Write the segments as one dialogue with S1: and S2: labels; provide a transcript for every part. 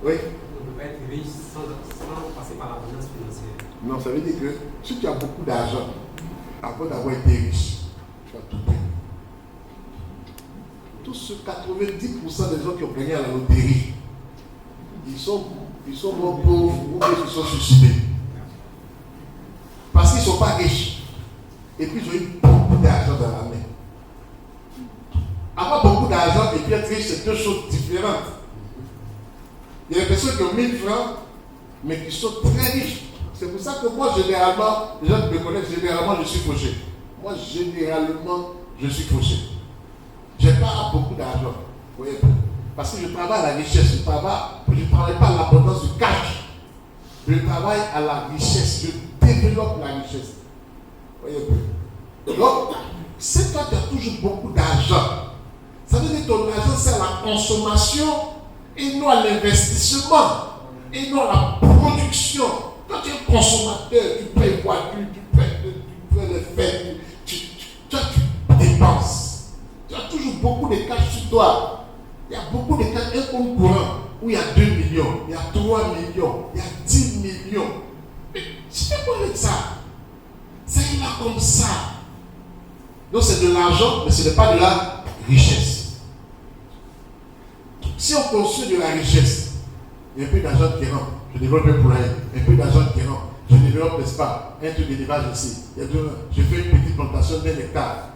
S1: Oui.
S2: On ne peut pas être riche sans passer par l'abondance financière.
S1: Non, ça veut dire que si tu as beaucoup d'argent, avant d'avoir été riche, tu vas tout perdre. Tous ceux 90% des gens qui ont gagné à la loterie, ils sont morts pauvres ou ils se sont suicidés. Parce qu'ils ne sont pas riches. Et puis ils ont eu beaucoup d'argent dans la main. Avoir beaucoup d'argent et puis être riche, c'est deux choses différentes. Il y a des personnes qui ont 1000 francs, mais qui sont très riches. C'est pour ça que moi, généralement, les gens qui me connaissent, généralement, je suis fauché. Moi, généralement, je suis fauché. Je n'ai pas beaucoup d'argent. Vous voyez, parce que je travaille à la richesse. Je ne travaille pas à l'abondance du cash. Je travaille à la richesse. Je développe la richesse. Vous voyez, donc, si toi, tu as toujours beaucoup d'argent, ça veut dire que ton argent, c'est à la consommation et non à l'investissement et non à la production. Quand tu es consommateur, tu payes voiture, tu payes les fêtes, tu dépenses. Tu as toujours beaucoup de cash sur toi. Il y a beaucoup de cash, un compte courant où il y a 2 millions, il y a 3 millions, il y a 10 millions. Mais tu fais quoi avec ça? Ça est là comme ça. Donc c'est de l'argent, mais ce n'est pas de la richesse. Si on construit de la richesse, il y a un peu d'argent qui rentre, je développe un poulailler, un peu d'argent qui rentre, je développe, n'est-ce pas, un truc d'élevage ici. Je fais une petite plantation d'1 hectare.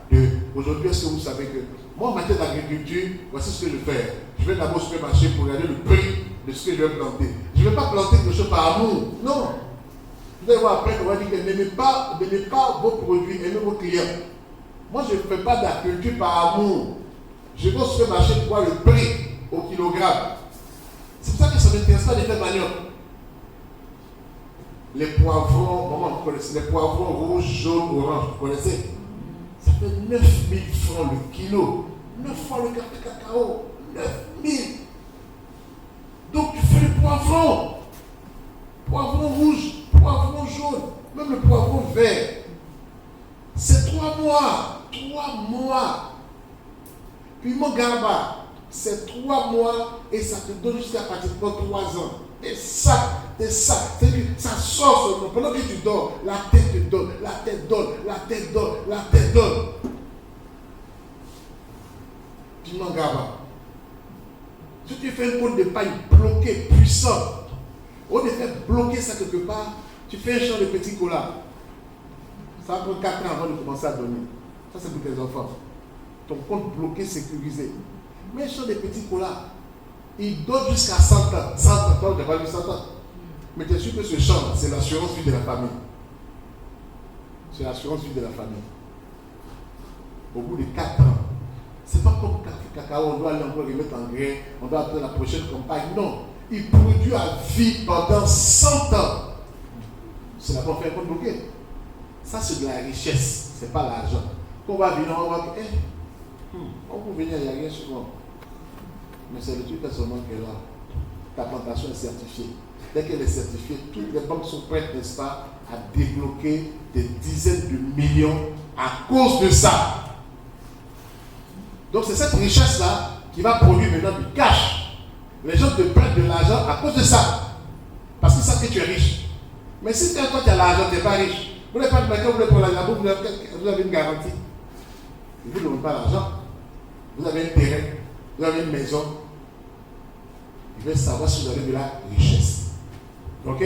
S1: Aujourd'hui, est-ce que vous savez que moi, en matière d'agriculture, voici ce que je fais. Je vais d'abord au supermarché pour regarder le prix de ce que je vais planter. Je ne vais pas planter quelque chose par amour. Non. Vous allez voir après, on va dire que n'aimez pas vos produits, aimez vos clients. Moi, je ne fais pas d'agriculture par amour. Je vais au supermarché pour voir le prix au kilogramme. C'est pour ça que ça ne m'intéresse pas de faire manioc. Les poivrons, maman, vous connaissez, les poivrons rouges, jaunes, oranges, vous connaissez? Ça fait 9 000 francs le kilo. 9 fois le cacao. 9 000. Donc tu fais le poivron. Poivron rouge, poivron jaune, même le poivron vert. C'est 3 mois. 3 mois. Puis mon gamba, c'est 3 mois et ça te donne jusqu'à pratiquement 3 ans. Et ça. Ça sort seulement. Pendant que tu dors, la tête te donne, la tête donne, la tête donne, la tête donne. Tu m'en gardes. Si tu fais un compte de paille bloqué, puissant, au lieu de faire bloquer ça quelque part, tu fais un champ de petits colas. Ça prend 4 ans avant de commencer à donner. Ça, c'est pour tes enfants. Ton compte bloqué, sécurisé. Mais un champ de petits colas, il donne jusqu'à 100 ans. 100 ans, toi, tu n'as pas vu 100 ans. Mais tu es sûr que ce champ, c'est l'assurance vie de la famille. C'est l'assurance vie de la famille. Au bout de 4 ans, c'est pas comme cacao, on doit aller encore remettre en grain, on doit attendre la prochaine campagne. Non, il produit à vie pendant 100 ans. C'est la bonne faire pour bloquer. Ça, c'est de la richesse, c'est pas l'argent. Quand on va venir, on va voir que, on peut venir, il n'y a rien sur moi. Mais c'est le truc seulement qui est là. Ta plantation est certifiée. Dès qu'elle est certifiée, toutes les banques sont prêtes, n'est-ce pas, à débloquer des dizaines de millions à cause de ça. Donc c'est cette richesse-là qui va produire maintenant du cash. Les gens te prêtent de l'argent à cause de ça. Parce qu'ils savent que tu es riche. Mais si toi tu as l'argent, tu n'es pas riche. Vous n'avez pas de banque, vous voulez prendre la bourse, vous avez une garantie. Vous ne donnez pas l'argent. Vous avez un terrain, vous avez une maison. Il veut savoir si vous avez de la richesse. Ok?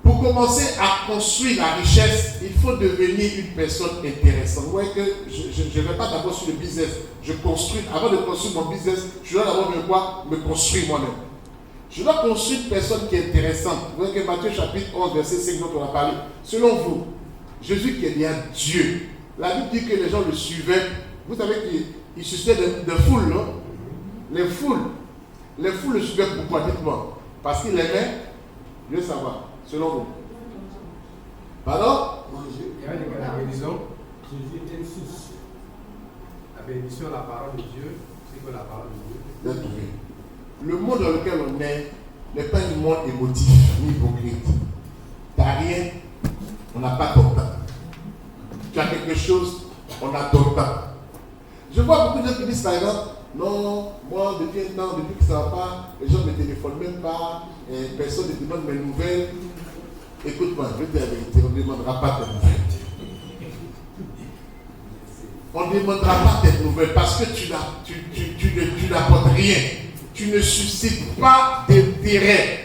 S1: Pour commencer à construire la richesse, il faut devenir une personne intéressante. Vous voyez que je ne vais pas d'abord sur le business. Je construis, avant de construire mon business, je dois d'abord me construire moi-même. Je dois construire une personne qui est intéressante. Vous voyez que Matthieu chapitre 11, verset 5 dont on a parlé. Selon vous, Jésus qui est bien Dieu, la Bible dit que les gens le suivaient. Vous savez qu'il suscitait de foules, non? Les foules le suivaient pourquoi? Dites-moi. Parce qu'il aimait, je veux savoir, selon vous. Pardon?
S2: Il y avait la bénédiction. Jésus était une source. La bénédiction, la parole de Dieu, c'est que la parole de Dieu.
S1: Le monde dans lequel on est n'est pas un monde émotif ni hypocrite. Tu n'as rien, on n'a pas ton temps. Tu as quelque chose, on a ton temps. Je vois beaucoup de gens qui disent par exemple, Non, moi, depuis un temps, depuis que ça ne va pas, les gens ne me téléphonent même pas, personne ne demande mes nouvelles. Écoute-moi, je vais te dire la vérité, on ne demandera pas tes nouvelles. On ne demandera pas tes nouvelles parce que tu n'apportes rien. Tu ne suscites pas d'intérêt.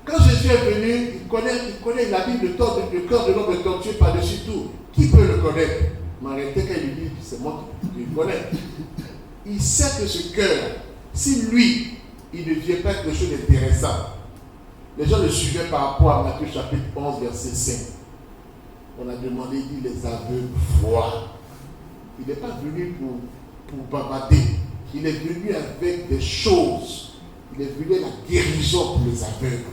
S1: Quand Jésus est venu, il connaît la Bible, le cœur de l'homme est torturé par-dessus tout. Qui peut le connaître? Mais en réalité, quand il dit, c'est moi qui le connais. Il sait que ce cœur, si lui, il ne devient pas quelque chose d'intéressant, les gens le suivaient par rapport à Matthieu chapitre 11, verset 5. On a demandé, il dit, les aveugles voient. Il n'est pas venu pour bavarder. Il est venu avec des choses. Il est venu la guérison pour les aveugles,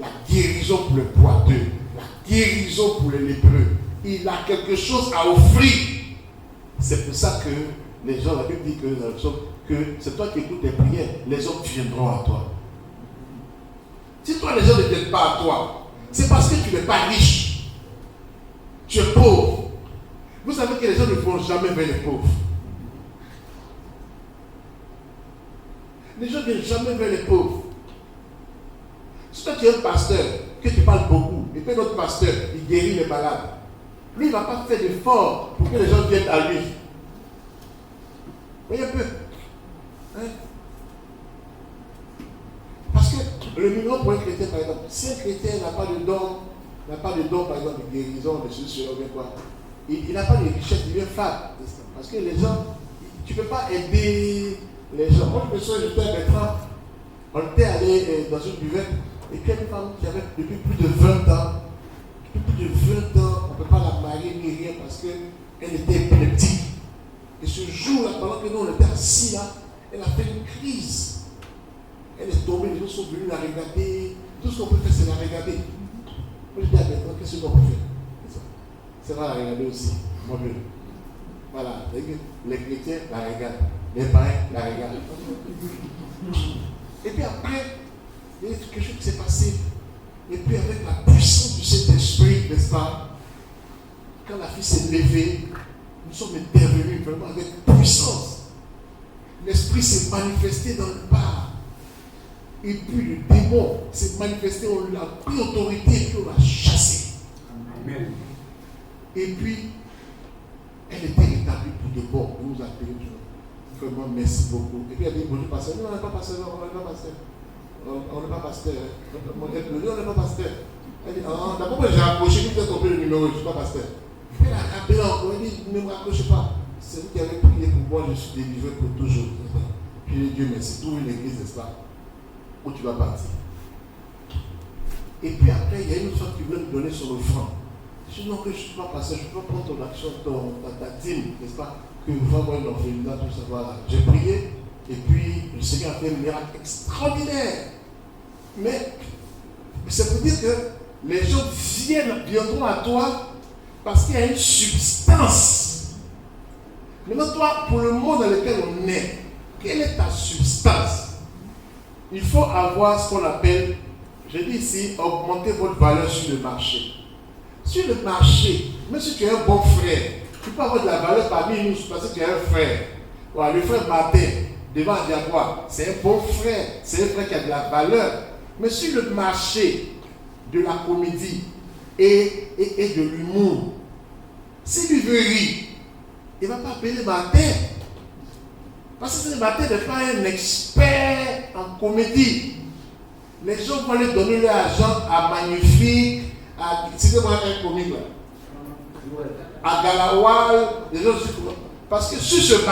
S1: la guérison pour les boiteux, la guérison pour les lépreux. Il a quelque chose à offrir. C'est pour ça que les gens, la Bible dit que c'est toi qui écoutes tes prières, les autres viendront à toi. Si toi, les gens ne viennent pas à toi, c'est parce que tu n'es pas riche. Tu es pauvre. Vous savez que les gens ne vont jamais vers les pauvres. Les gens ne viennent jamais vers les pauvres. Si toi tu es un pasteur, que tu parles beaucoup, et puis notre pasteur, il guérit les malades, lui, il ne va pas faire d'effort pour que les gens viennent à lui. Voyez un peu. Hein? Parce que le minimum pour un chrétien, par exemple, si un chrétien n'a pas de don, par exemple, de guérison, de ceci, ou bien quoi, il n'a pas de richesse, il vient fade. Parce que les gens, tu ne peux pas aider les gens. Moi, je me souviens, j'étais à Bertrand, on était allé dans une buvette, et puis une femme qui avait depuis plus de 20 ans, on ne peut pas la marier ni rien parce qu'elle était épileptique. Et ce jour-là, pendant que nous on était assis là, elle a fait une crise. Elle est tombée, les gens sont venus la regarder. Tout ce qu'on peut faire, c'est la regarder. Moi, je dis à Bertrand, qu'est-ce qu'on peut faire? C'est va la regarder aussi. Moi, je. Voilà, les chrétiens la regardent, les païens la regardent. Et puis après, il y a quelque chose qui s'est passé. Et puis avec la puissance du Saint-Esprit, n'est-ce pas? Quand la fille s'est levée, nous sommes intervenus vraiment avec puissance. L'Esprit s'est manifesté dans le bar. Et puis le démon s'est manifesté, on lui a pris autorité et puis on l'a chassé. Amen. Et puis, elle était rétablie pour de bon. On nous a payé toujours. Vraiment, merci beaucoup. Et puis elle a dit, bonjour pasteur. Non, on n'est pas pasteur, on n'est pas pasteur. On n'est pas pasteur. On n'est pas pasteur. Elle dit, d'abord, j'ai approché, vous avez compris le numéro, je ne suis pas pasteur. Elle a rappelé encore, elle dit, ne me raccrochez pas. C'est vous qui avez prié pour moi, je suis délivré pour toujours. Puis je dis, Dieu merci, trouve une église, n'est-ce pas, où tu vas partir. Et puis après, il y a une autre femme qui voulait me donner son offrande. Je dis, non, que je ne suis pas pasteur, je ne peux pas prendre ton action, ta dîme, n'est-ce pas, que vous faites moi une offrande, tout ça, voilà. J'ai prié, et puis le Seigneur a fait un miracle extraordinaire. Mais c'est pour dire que les gens viendront à toi parce qu'il y a une substance. Maintenant, toi, pour le monde dans lequel on est, quelle est ta substance? Il faut avoir ce qu'on appelle, je dis ici, augmenter votre valeur sur le marché. Sur le marché, même si tu es un bon frère, tu peux avoir de la valeur parmi nous parce que tu es un frère. Voilà, le frère Martin, devant un diable, c'est un bon frère, c'est un frère qui a de la valeur. Mais sur le marché de la comédie et de l'humour, si lui veut rire, il ne va pas appeler Martin. Parce que Martin n'est pas un expert en comédie. Les gens vont lui donner leur argent à Magnifique, à citez-moi un comique là, à Galawal, les gens. Parce que sur ce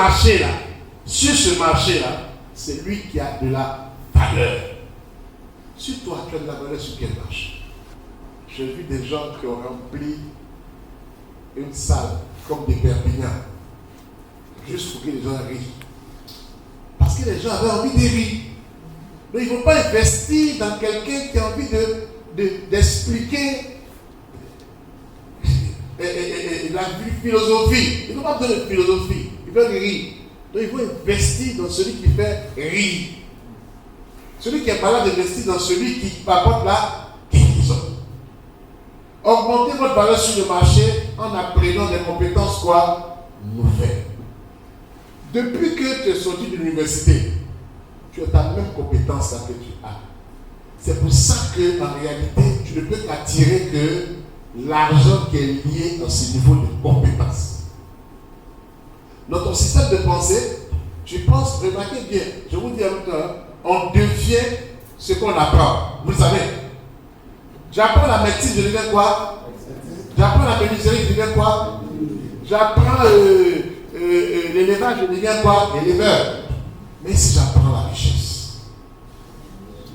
S1: marché-là, c'est lui qui a de la valeur. Si toi, tu as de la valeur sur quelle marche? J'ai vu des gens qui ont rempli une salle comme des Perpignan, juste pour que les gens rient. Parce que les gens avaient envie de rire. Donc, ils ne vont pas investir dans quelqu'un qui a envie d'expliquer la philosophie. Ils ne vont pas donner de philosophie, ils veulent rire. Donc, ils vont investir dans celui qui fait rire. Celui qui est malade investit dans celui qui apporte la guérison. Augmentez votre valeur sur le marché en apprenant des compétences quoi? Nouvelles. Depuis que tu es sorti de l'université, tu as ta même compétence là que tu as. C'est pour ça qu'en réalité, tu ne peux qu'attirer que l'argent qui est lié à ce niveau de compétence. Dans ton système de pensée, tu penses, remarquez bien, je vous dis en même temps, on devient ce qu'on apprend. Vous le savez. J'apprends la médecine, je deviens quoi? J'apprends la menuiserie, je deviens quoi? J'apprends l'élevage, je deviens quoi? Éleveur. Mais si j'apprends la richesse,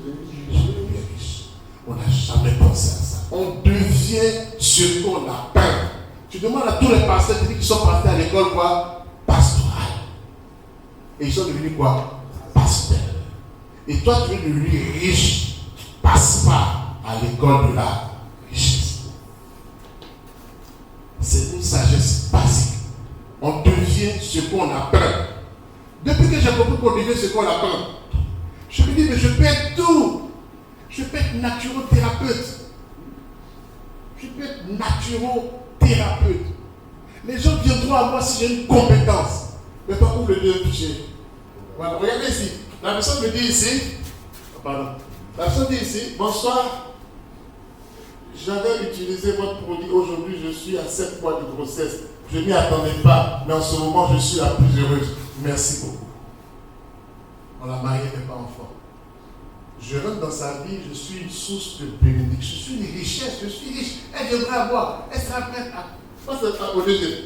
S1: je deviens riche. On n'a jamais pensé à ça. On devient ce qu'on apprend. Tu demandes à tous les pasteurs qui sont partis à l'école quoi? Pastorale. Et ils sont devenus quoi? Pasteurs. Et toi, tu es devenu riche. Passe pas à l'école de la richesse. C'est une sagesse basique. On devient ce qu'on apprend. Depuis que j'ai compris qu'on devient ce qu'on apprend, je me dis, mais je peux être tout. Je peux être naturothérapeute. Je peux être naturothérapeute. Les gens viendront à moi si j'ai une compétence. Mais pas pour le Dieu toucher. Voilà, regardez ici. La personne me dit ici, pardon. La personne dit ici, bonsoir. J'avais utilisé votre produit. Aujourd'hui, je suis à 7 mois de grossesse. Je n'y attendais pas, mais en ce moment, je suis la plus heureuse. Merci beaucoup. On l'a marié, mais pas enfant. Je rentre dans sa vie, je suis une source de bénédiction. Je suis une richesse, je suis riche. Elle viendra avoir, elle sera prête à. Moi, c'est au deuxième.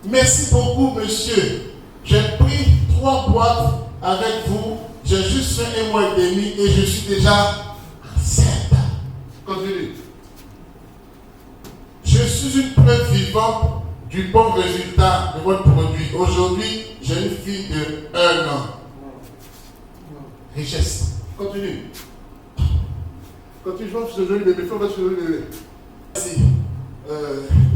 S1: Merci beaucoup, monsieur. J'ai pris 3 boîtes avec vous. J'ai juste fait 1 mois et demi et je suis déjà enceinte. Continue. Je suis une preuve vivante du bon résultat de votre produit. Aujourd'hui, j'ai une fille de 1 an. Richesse. Continue. Continue, je vais joli bébé. Fais votre joli bébé. Merci.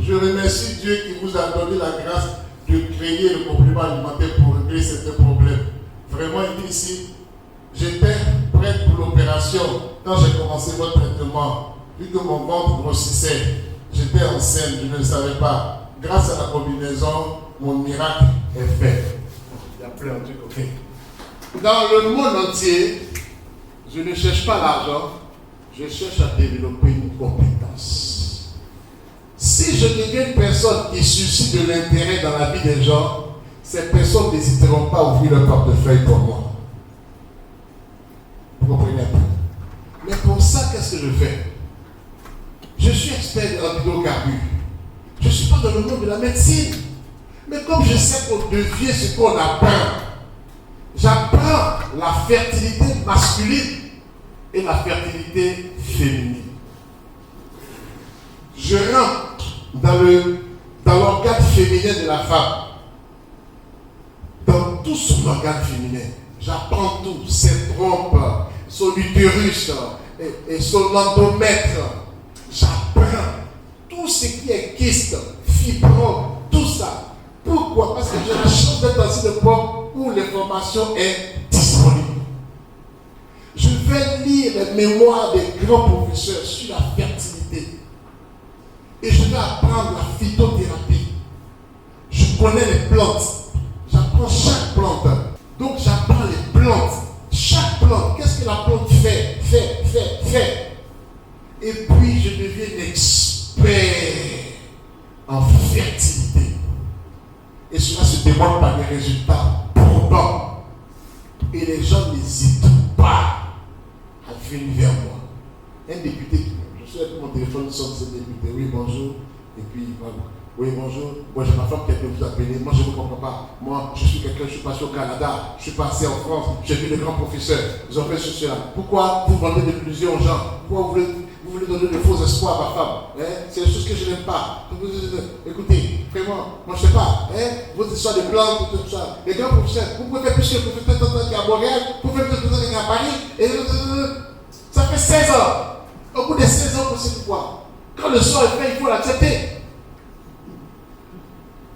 S1: Je remercie Dieu qui vous a donné la grâce de créer le complément alimentaire pour régler certains problèmes. Vraiment, il dit ici, j'étais prête pour l'opération quand j'ai commencé votre traitement. Vu que mon ventre grossissait, j'étais enceinte, je ne le savais pas. Grâce à la combinaison, mon miracle est fait. Il y a plein de trucs, ok. Dans le monde entier, je ne cherche pas l'argent, je cherche à développer une compétence. Si je deviens une personne qui suscite de l'intérêt dans la vie des gens, ces personnes n'hésiteront pas à ouvrir leur portefeuille pour moi. Vous comprenez un peu? Mais pour ça, qu'est-ce que je fais? Je suis expert en hydrocarbures. Je ne suis pas dans le monde de la médecine. Mais comme je sais qu'on devient ce qu'on apprend, j'apprends la fertilité masculine et la fertilité féminine. Je rentre dans l'organe féminin de la femme. Dans tout son organe féminin. J'apprends tout. Ses trompes, son utérus et son endomètre. J'apprends tout ce qui est kyste, fibrome, tout ça. Pourquoi? Parce que j'ai la chance d'être dans une époque où l'information est disponible. Je vais lire les mémoires des grands professeurs sur la fertilité. Et je vais apprendre la phytothérapie. Je connais les plantes. J'apprends chaque plante. Donc j'apprends les plantes. Chaque plante, qu'est-ce que la plante fait? Et puis je deviens expert en fertilité. Et cela se démontre par des résultats probants. Et les gens n'hésitent pas à venir vers moi. Un député qui je suis avec mon téléphone, sonne ce député. Oui, bonjour. Et puis, voilà. Oui, bonjour. Moi, j'ai ma femme qui a pu vous appeler. Moi, je ne vous comprends pas. Moi, je suis quelqu'un, je suis passé au Canada. Je suis passé en France. J'ai vu de grands professeurs. Ils ont fait cela. Pourquoi vous vendez des illusions aux gens? Pourquoi vous voulez donner de faux espoirs à ma femme? C'est des choses que je n'aime pas. Écoutez, vraiment, moi, je ne sais pas. Votre histoire de plantes, tout ça. Les grands professeurs, vous pouvez faire plus que le professeur qui est à Montréal. Vous pouvez faire plus que le professeur qui est à Paris. Et ça fait 16 ans. Au bout de 16 ans, vous savez quoi? Quand le soir est fait, il faut l'accepter.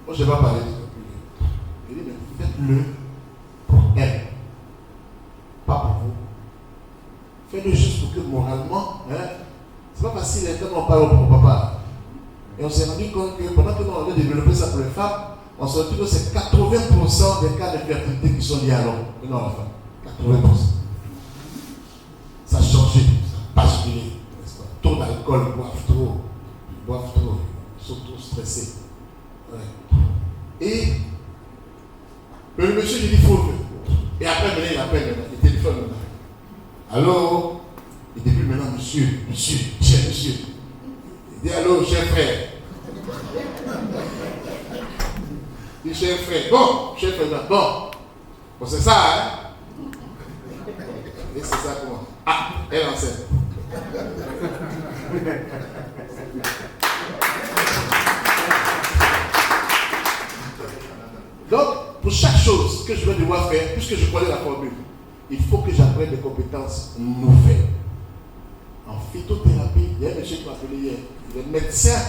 S1: Moi, je ne vais pas parler de ça. Il dit, mais faites-le pour elle. Pas pour vous. Faites-le juste pour que moralement, c'est pas facile, on parle pour papa. Et on s'est rendu compte que pendant que nous avons développé ça pour les femmes, on se retrouve que c'est 80% des cas d'infertilité qui sont liés à l'homme, et non à la femme. 80%. Ça a changé, ça a basculé. Trop d'alcool, ils boivent trop, ils sont trop stressés. Ouais. Et le monsieur, il dit il faut que. Et après, il appelle maintenant, il téléphone maintenant. Allô? Il dit plus maintenant, monsieur, cher monsieur. Il dit allô, cher frère. Il dit cher frère. Bon, cher frère, bon, c'est ça, hein? Et c'est ça comment? Ah, elle est enceinte. Donc, pour chaque chose que je vais devoir faire, puisque je connais la formule, il faut que j'apprenne des compétences nouvelles. En phytothérapie, il y a un monsieur qui m'a appelé hier, il est médecin.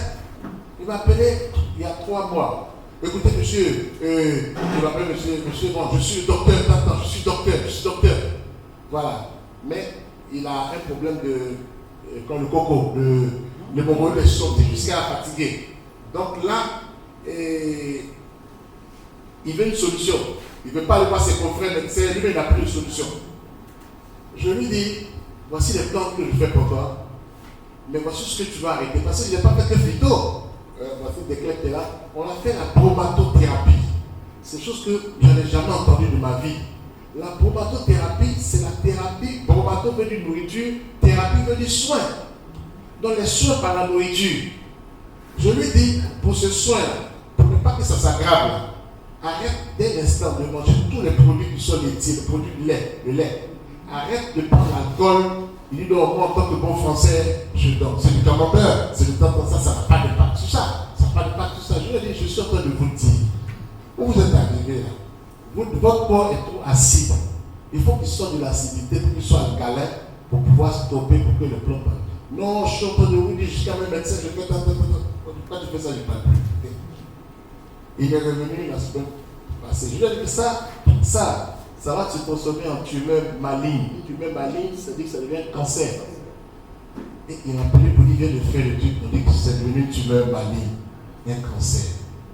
S1: Il m'a appelé il y a 3 mois. Écoutez, monsieur, il m'appelle monsieur, bon, je suis docteur, je suis docteur. Voilà. Mais il a un problème comme le coco, le moment est sorti jusqu'à fatiguer. Donc là, il veut une solution. Il ne veut pas aller voir ses confrères médecins, lui, il n'a plus de solution. Je lui dis, voici les plans que je fais pour toi, mais voici ce que tu vas arrêter. Parce que je n'ai pas fait que phyto. Voici des clés qui est là. On a fait la bromatothérapie. C'est une chose que je n'ai jamais entendue de ma vie. La bromatothérapie, c'est la thérapie. Bromato veut dire nourriture, thérapie veut dire soin. Donc les soins par la nourriture. Je lui dis, pour ce soin, pour ne pas que ça s'aggrave, arrête dès l'instant de manger tous les produits qui sont laitiers, les produits de lait, le lait. Arrête de prendre l'alcool. Il dit, non, moi en tant que bon français, c'est du camembert, c'est du temps comme ça n'a pas d'impact sur ça. Ça n'a pas d'impact sur ça. Je lui dis, je suis en train de vous dire, où vous êtes arrivé là? Votre corps est trop acide. Il faut qu'il sorte de l'acidité pour qu'il soit alcalin pour pouvoir stopper pour que le plomb passe. Non, je suis en train de vous dire jusqu'à mes médecins, je fais quand tu fais ça, je ne parle plus. Il est revenu la semaine passée. Je lui ai dit que ça va te consommer en tumeur maligne. Une tumeur maligne, c'est-à-dire que ça devient un cancer. Et il m'a appelé pour dire de faire le truc, on dit que c'est devenu une tumeur maligne, un cancer.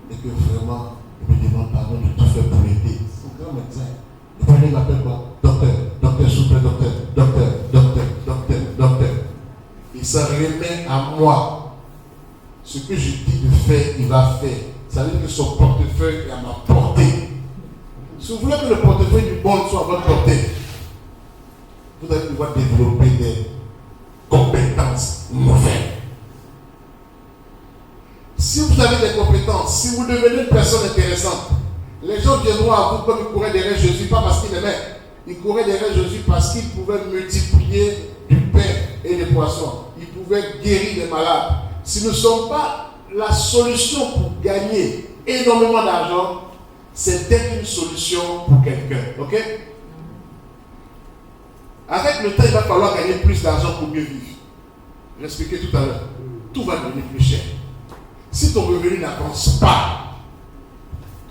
S1: Et que vraiment, il me demande pardon de tout faire pour l'aider. C'est un grand médecin. Et puis il m'appelle quoi? Docteur, s'il vous plaît, docteur. Il s'en remet à moi. Ce que je dis de faire, il va faire. Ça veut dire que son portefeuille est à ma portée. Si vous voulez que le portefeuille du monde soit à votre portée, vous allez pouvoir développer des compétences nouvelles. Si vous avez des compétences, si vous devenez une personne intéressante, les gens viendront à vous comme ils couraient derrière Jésus, pas parce qu'ils aimaient. Ils couraient derrière Jésus parce qu'ils pouvaient multiplier du pain et des poissons. Ils pouvaient guérir les malades. Si nous ne sommes pas la solution pour gagner énormément d'argent, c'est d'être une solution pour quelqu'un. Ok? Avec le temps, il va falloir gagner plus d'argent pour mieux vivre. Je l'expliquais tout à l'heure. Tout va devenir plus cher. Si ton revenu n'avance pas,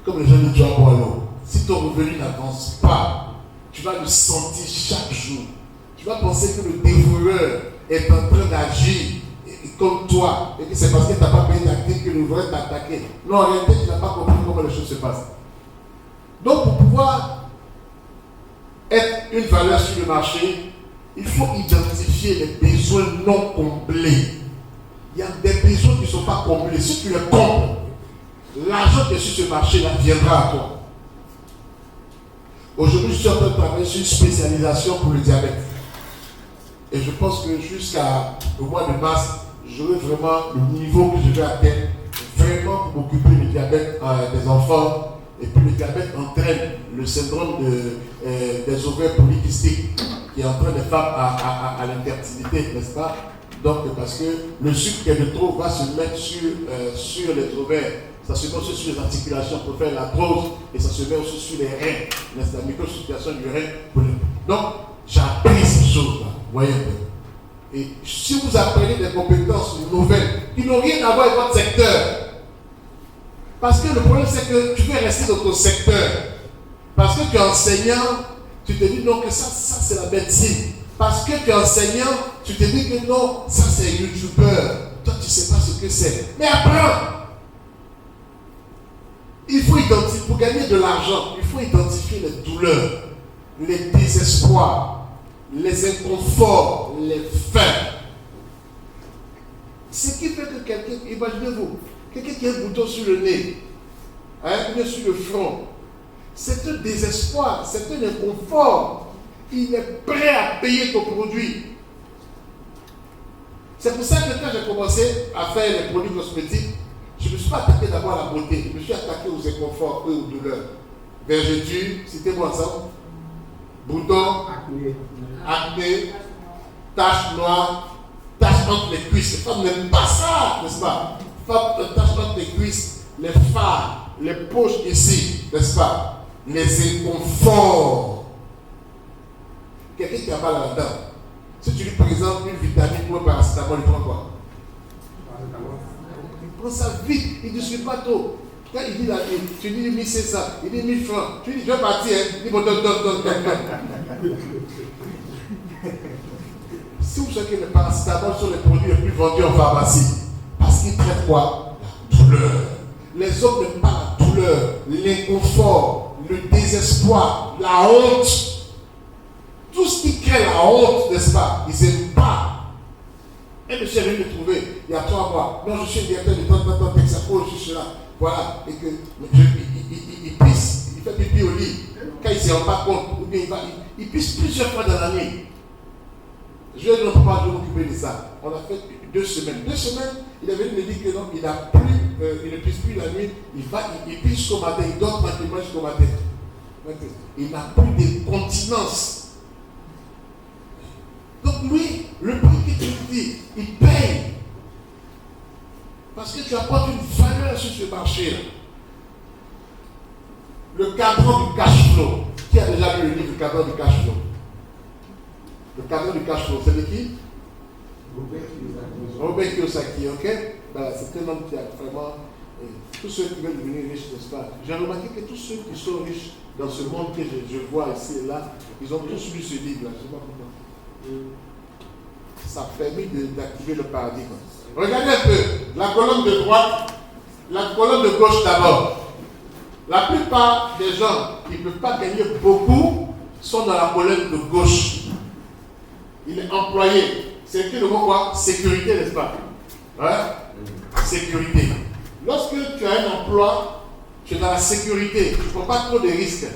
S1: comme les gens disent John Boileau, si ton revenu n'avance pas, tu vas le sentir chaque jour. Tu vas penser que le dévoreur est en train d'agir comme toi, et que c'est parce que tu n'as pas payé d'actif que le vrai t'a attaqué. Non, en réalité, tu n'as pas compris comment les choses se passent. Donc, pour pouvoir être une valeur sur le marché, il faut identifier les besoins non comblés. Il y a des besoins qui ne sont pas comblés. Si tu les combles, l'argent qui est sur ce marché-là viendra à toi. Aujourd'hui, je suis en train de travailler sur une spécialisation pour le diabète. Et je pense que jusqu'au mois de mars, j'aurai vraiment le niveau que je vais atteindre, vraiment pour m'occuper du diabète des enfants. Et puis le diabète entraîne le syndrome des ovaires polykystiques qui entraîne les femmes à l'infertilité, n'est-ce pas? Donc, parce que le sucre qui est de trop va se mettre sur les ovaires, ça se met aussi sur les articulations pour faire l'arthrose et ça se met aussi sur les reins, n'est-ce pas? La microcirculation du rein. Donc, j'ai appris ces choses-là, vous voyez un peu. Et si vous apprenez des compétences nouvelles qui n'ont rien à voir avec votre secteur, parce que le problème c'est que tu veux rester dans ton secteur, parce que tu es enseignant, tu te dis non que ça c'est la médecine. Parce que tu es enseignant, tu te dis que non, ça c'est youtubeur. Toi tu ne sais pas ce que c'est. Mais apprends. Il faut faut identifier, pour gagner de l'argent, il faut identifier les douleurs, les désespoirs, les inconforts, les faim. Ce qui fait que quelqu'un, imaginez-vous, quelqu'un qui a un bouton sur le nez, ou bien sur le front, c'est un désespoir, c'est un inconfort. Il est prêt à payer ton produit. C'est pour ça que quand j'ai commencé à faire les produits cosmétiques, je ne me suis pas attaqué d'abord à la beauté, je me suis attaqué aux inconforts et aux douleurs. Vergeture, citez-moi ça. Boutons, acné, taches noires, taches entre les cuisses. Les femmes n'aiment pas ça, n'est-ce pas? Taches entre les cuisses, les phares, les poches ici, n'est-ce pas? Les inconforts. Quelqu'un qui a mal là-dedans, si tu lui présentes une vitamine ou un paracétamol, il prend quoi? Il prend ça vite, il ne discute pas trop. Quand il dit tu dis 1500, il dit 1000 francs. Tu dis je vais partir, il dit bon, donne. Si vous savez que le paracétamol sont les produits les plus vendus en pharmacie, parce qu'ils traitent quoi? La douleur. Les hommes n'aiment pas la douleur, l'inconfort, le désespoir, la honte. Tout ce qui crée la honte, n'est-ce pas? Ils n'aiment pas. Un monsieur est venu me trouver il y a 3 mois. Non, je suis directeur de tant, Texaco, je suis là. Voilà. Et que il pisse, il fait pipi au lit. Quand il ne se rend pas compte, ou bien il pisse plusieurs fois dans la nuit. Je lui ai dit, non, papa, je vais m'occuper de ça. On a fait 2 semaines. 2 semaines, il est venu me dire que non, il ne pisse plus la nuit. Il pisse jusqu'au matin, il dort tranquillement jusqu'au matin. Il n'a plus de continence. Donc lui, le prix que tu dis, il paye. Parce que tu apportes une valeur sur ce marché-là. Le cadran du cash flow. Qui a déjà lu le livre, le cadran du cash flow? Le cadran du cash flow, c'est de qui? Robert Kiyosaki, ok? Voilà, c'est un homme qui a vraiment... tous ceux qui veulent devenir riches, n'est-ce pas? J'ai remarqué que tous ceux qui sont riches dans ce monde que je vois ici et là, ils ont tous lu ce livre-là. Je ne sais pas pourquoi. Ça a permis d'activer le paradigme. Regardez un peu, la colonne de droite, la colonne de gauche d'abord. La plupart des gens qui ne peuvent pas gagner beaucoup sont dans la colonne de gauche. Il est employé. C'est écrit le mot quoi? Sécurité, n'est-ce pas? Ouais? Sécurité. Lorsque tu as un emploi, tu es dans la sécurité. Tu ne prends pas trop de risques,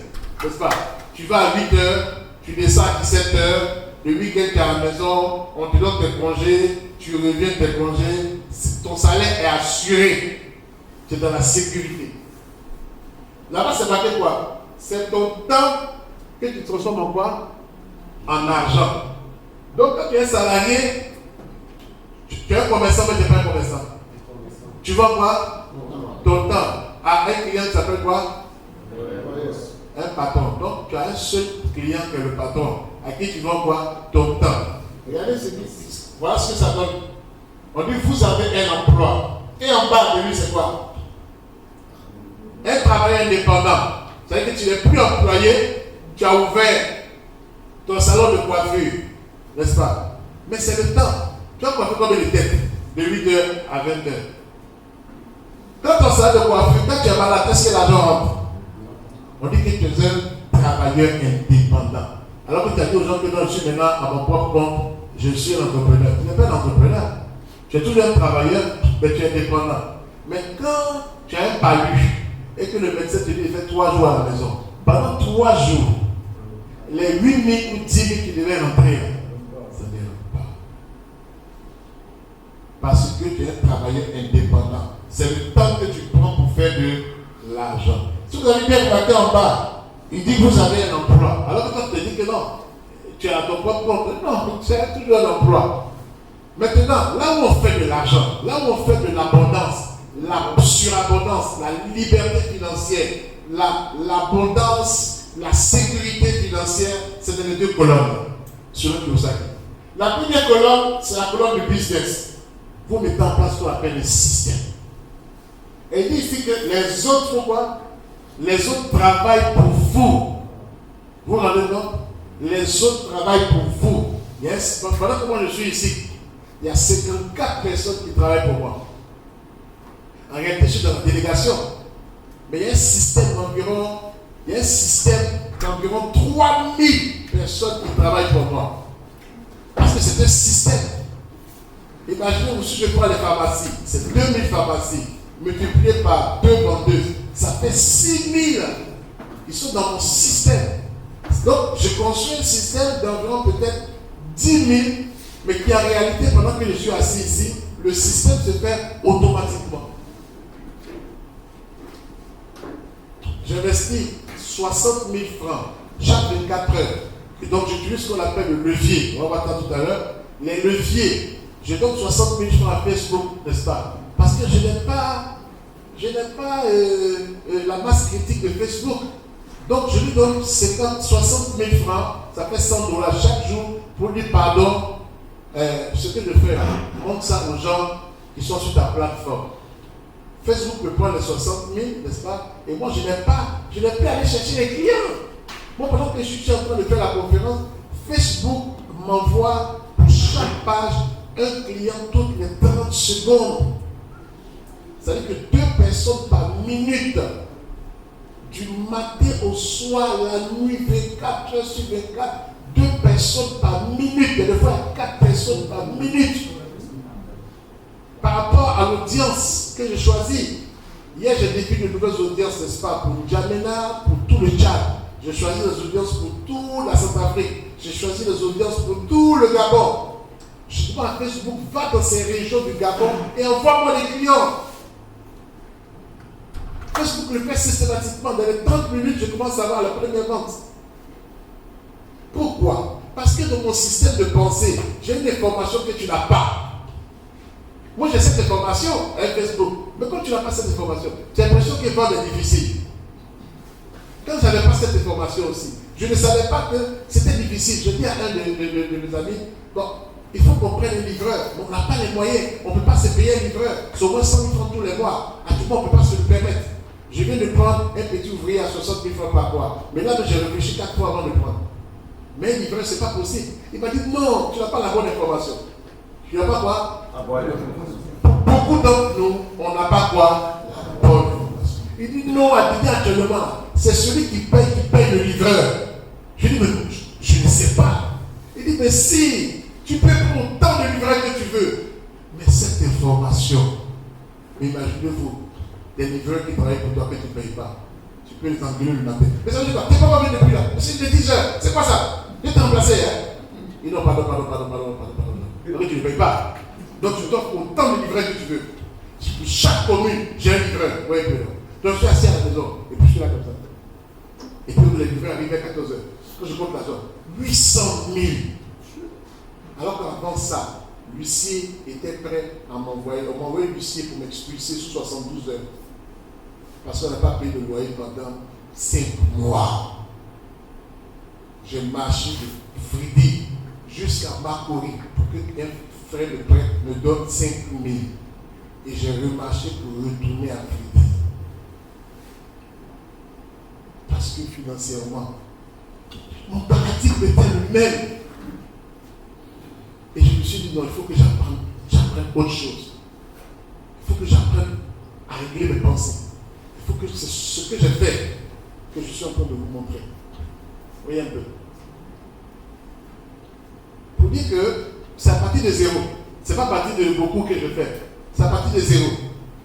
S1: n'est-ce pas? Tu vas à 8 heures, tu descends à 17 heures. Le week-end, tu es à la maison, on te donne tes congés, tu reviens de tes congés, ton salaire est assuré. Tu es dans la sécurité. Là-bas, c'est marqué quoi? C'est ton temps que tu transformes en quoi? En argent. Donc, quand tu es salarié, tu es un commerçant, mais tu n'es pas un commerçant. Tu vends quoi? Ton temps. À un client qui s'appelle quoi? Un patron. Donc, tu as un seul client qui est le patron. À qui tu vends quoi? Ton temps. Regardez ce qui existe. Voilà ce que ça donne. On dit, vous avez un emploi. Et en bas de lui, c'est quoi? Un travailleur indépendant. C'est-à-dire que tu n'es plus employé, tu as ouvert ton salon de coiffure. N'est-ce pas? Mais c'est le temps. Tu as coiffé combien de têtes? De 8h à 20h. Quand ton salon de coiffure, quand tu as mal à la tête, est-ce que l'argent rentre? On dit que tu es un travailleur indépendant. Alors que tu as dit aux gens que non, je suis maintenant à mon propre compte, je suis un entrepreneur. Tu n'es pas un entrepreneur. Tu es toujours un travailleur, mais tu es indépendant. Mais quand tu as un palu et que le médecin te dit qu'il fait 3 jours à la maison, pendant 3 jours, les 8 000 ou 10 000 qui devaient rentrer, ça ne rentre pas. Parce que tu es un travailleur indépendant. C'est le temps que tu prends pour faire de l'argent. Si vous avez bien remarqué en bas, il dit que vous avez un emploi. Alors que quand tu te dis que non, tu as ton propre compte, non, tu as toujours un emploi. Maintenant, là où on fait de l'argent, là où on fait de l'abondance, la surabondance, la liberté financière, l'abondance, la sécurité financière, c'est dans les 2 colonnes, selon Kiyosaki. La première colonne, c'est la colonne du business. Vous mettez en place ce qu'on appelle le système. Et il dit ici que les autres font quoi? Les autres travaillent pour vous. Vous vous rendez compte? Les autres travaillent pour vous. Yes. Donc, pendant que moi je suis ici, il y a 54 personnes qui travaillent pour moi. En réalité, je suis dans la délégation. Mais il y a un système d'environ 3000 personnes qui travaillent pour moi. Parce que c'est un système. Imaginez-vous, si je prends les pharmacies, c'est 2000 pharmacies, multiplié par 2 vendeuses, ça fait 6000. Ils sont dans mon système. Donc, je construis un système d'environ peut-être 10 000, mais qui en réalité, pendant que je suis assis ici, le système se fait automatiquement. J'investis 60 000 francs chaque 24 heures. Et donc, j'utilise ce qu'on appelle le levier. On va voir ça tout à l'heure. Les leviers. Je donne 60 000 francs à Facebook, n'est-ce pas? Parce que je n'ai pas la masse critique de Facebook. Donc, je lui donne 60 000 francs, ça fait 100 $ chaque jour pour lui pardon. Ce que je fais, je montre ça aux gens qui sont sur ta plateforme. Facebook me prend les 60 000, n'est-ce pas? Et moi, je n'ai plus à aller chercher les clients. Moi, pendant que je suis en train de faire la conférence, Facebook m'envoie pour chaque page un client toutes les 30 secondes. C'est-à-dire que 2 personnes par minute, du matin au soir, la nuit, 24 heures sur 24, 2 personnes par minute, et des fois 4 personnes par minute. Par rapport à l'audience que j'ai choisie, hier j'ai défini de nouvelles audiences, n'est-ce pas, pour N'Djamena, pour tout le Tchad. J'ai choisi les audiences pour toute la Centrafrique. J'ai choisi les audiences pour tout le Gabon. Je dis à Facebook, va dans ces régions du Gabon et envoie-moi les clients. Facebook le fait systématiquement. Dans les 30 minutes, je commence à avoir la première vente. Pourquoi? Parce que dans mon système de pensée, j'ai une information que tu n'as pas. Moi, j'ai cette information avec Facebook. Mais quand tu n'as pas cette information, tu as l'impression que vendre est difficile. Quand je n'avais pas cette information aussi, je ne savais pas que c'était difficile. Je dis à un de mes amis, bon, il faut qu'on prenne un livreur. On n'a pas les moyens. On ne peut pas se payer un livreur. C'est au moins 100 000 francs tous les mois. À tout moment, on ne peut pas se le permettre. Je viens de prendre un petit ouvrier à 60 000 francs par mois. Mais là, j'ai réfléchi 4 fois avant de prendre. Mais un livreur, ce n'est pas possible. Il m'a dit, non, tu n'as pas la bonne information. Tu n'as pas quoi? Beaucoup d'entre nous, on n'a pas quoi? La bonne information. Il dit, non, actuellement, c'est celui qui paye le livreur. Je dis, mais je ne sais pas. Il dit, mais si, tu peux prendre autant de livreurs que tu veux. Mais cette information, imaginez-vous, des livreurs qui travaillent pour toi que tu ne payes pas. Tu peux les engueuler le matin. Mais ça veut dire quoi? Tu n'es pas revenu depuis là. C'est de 10 heures. C'est quoi ça? Je t'ai remplacé, hein? Il dit, non, pardon. Donc tu ne payes pas. Donc tu t'offres autant de livreurs que tu veux. Pour chaque commune, j'ai un livreur. Oui, donc je suis assis à la maison. Et puis je suis là comme ça. Et puis les livreurs arrivent à 14 heures. Quand je compte l'argent, 800 000. Alors qu'avant ça, l'huissier était prêt à m'envoyer. On m'a envoyé l'huissier pour m'expulser sous 72 heures. Parce qu'on n'a pas payé le loyer pendant 5 mois. J'ai marché de Fridi jusqu'à Makori pour qu'un frère de prêtre me donne 5 000. Et j'ai remarché pour retourner à Fridi. Parce que financièrement, mon paradigme était le même. Et je me suis dit, non, il faut que j'apprenne autre chose. Il faut que j'apprenne à régler mes pensées. Il faut que c'est ce que j'ai fait que je suis en train de vous montrer. Voyez un peu. Pour dire que c'est à partir de zéro. Ce n'est pas à partir de beaucoup que je fais. C'est à partir de zéro.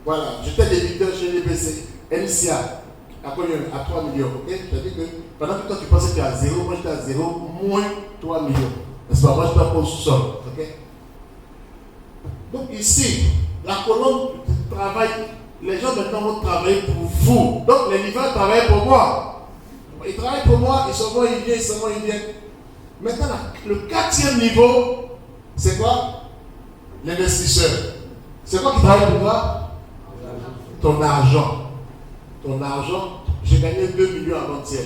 S1: Voilà. J'étais débiteur chez l'EBC, NCA, à 3 millions. Okay? C'est-à-dire que pendant que toi tu pensais que tu es à zéro, moi j'étais à zéro, moins 3 millions. N'est-ce pas? Moi je dois pas au sous-sol. Okay? Donc ici, la colonne de travail, les gens maintenant vont travailler pour vous. Donc les livreurs travaillent pour moi. Ils travaillent pour moi, ils viennent. Maintenant, le 4e niveau, c'est quoi? L'investisseur. C'est quoi qui travaille pour toi? Ton argent. Ton argent, j'ai gagné 2 millions avant-hier.